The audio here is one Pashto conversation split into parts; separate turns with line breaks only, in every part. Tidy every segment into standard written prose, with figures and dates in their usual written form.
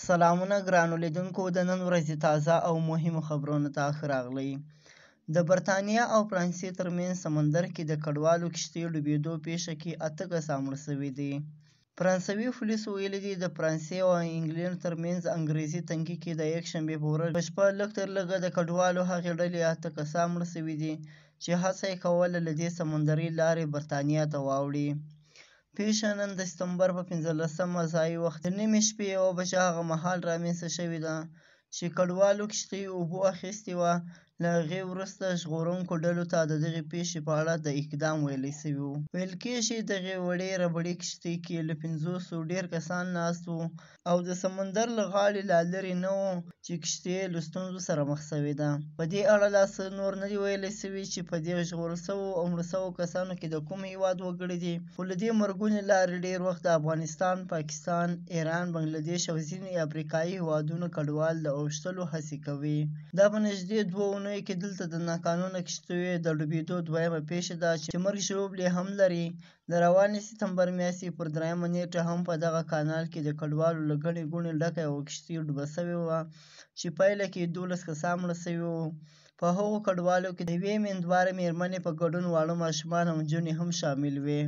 سلامونه ګرانو لیدونکو، د نن ورځې تازه او مهمو خبرونو ته ښه راغلئ. د برطانیه او فرانسې ترمنځ سمندر کې د کډوالو کښتۍ ډوبېدو پیښه کې 8 کسان مړه سوي دي. فرانسوي پولیسو ویلي دي د فرانسې او انګلینډ ترمنځ انګریزي تنګي کې د یکشنبې په ورځ په شپه لږ تر لږه د کډوالو هغې ډلې 8 کسان مړه سوي دي چې هڅه یې کوله له دې سمندري لارې برطانیه ته واوړي. پیښه نن د سپتمبر په 15مه ځایي وخت د نیمې شپې 1 بجه هغه مهال رامنځته شوې ده چې کډوالو کښتۍ اوبو اخیستې وه. له هغې وروسته ژغورونکو ډلو ته د دغې پیښې په اړه د اقدام ویلی سوي وو. ویل کېږي دغې وړې ربړې کښتۍ کې له 500 ډېر کسان ناست وو او د سمندر له غاړې لا لرې نه وو چې کښتۍ له ستونزو سره مخ سوې ده. په دې اړه لا څه نور نه دي ویلی سوي چې په دې ژغورل سوو او مړه سوو کسانو کې د کوم هېواد وګړي دي، خو له دې مرګونې لارې ډېر وخت د افغانستان، پاکستان، ایران، بنګلادیش او ځینې افریقایي هېوادونو کډوال د اوښتلو هڅې کوي. دا په نږدې 2 اونیو کې دلته د ناقانونه کښتیو د ډوبېدو دویمه پیښه ده چې مرګ ژوبلې هم لري. د روانې سپتمبر میاشتې پر 3مه نیټه هم په دغه کانال کې د کډوالو له ګڼې ګوڼې ډکه یوه کښتۍ ډوبه سوې وه چې پایله کې 12 کسان مړه سوي وو. په هغو کډوالو کې د یوې میندوارې مېرمنې په ګډون واړه ماشومان او نجونې هم شامل وې.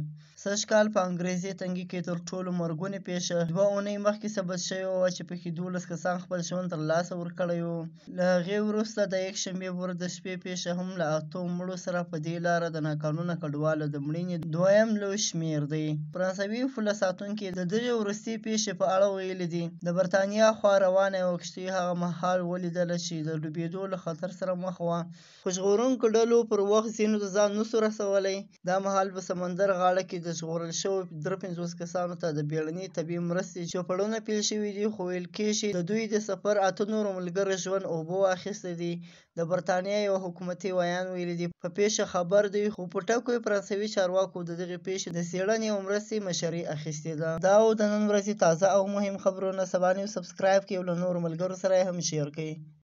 سږ کال په انګریزي تنګي کې تر ټولو مرګونې پیښه 2 اونۍ مخکې ثبت شوې وه چې پکې 12 کسان خپل ژوند تر لاسه ورکړی وو. له هغې وروسته د یکشنبې په ورځ د شپې پیښه هم له 8 مړو سره په دې لاره د ناقانونه کډوالو د مړینې دویم لوی شمېر دی. فرانسوي پوله ساتونکي د دغې وروستۍ پیښې په اړه ویلي دي د برطانیه خوا روانه یوه کښتۍ هغه مهال ولیدله چې د ډوبېدو له خطر سره مخ وه، خو ژغورونکو ډلو پر وخت ځینو ته ځان نسو رسولی. دا مهال په سمندر غاړه کې د ژغورل شویو 53 کسانو ته د بیړنۍ طبي مرستې چوپړونه پیل شوي دي، خو ویل کېږي د دوی د سفر 8 نورو ملګرو ژوند اوبو اخیستی دی. د برطانیه یو حکومتي ویان ویلي دي په پیښه خبر دی، خو په ټکو یې فرانسوي چارواکو د دغې پیښې د څېړنې او مرستې مشري اخیستې ده. دا و د نن ورځې تازه او مهم خبرونه. سبا نیوز سبسکرایب کړئ او له نورو ملګرو سره یې هم شیر کړئ.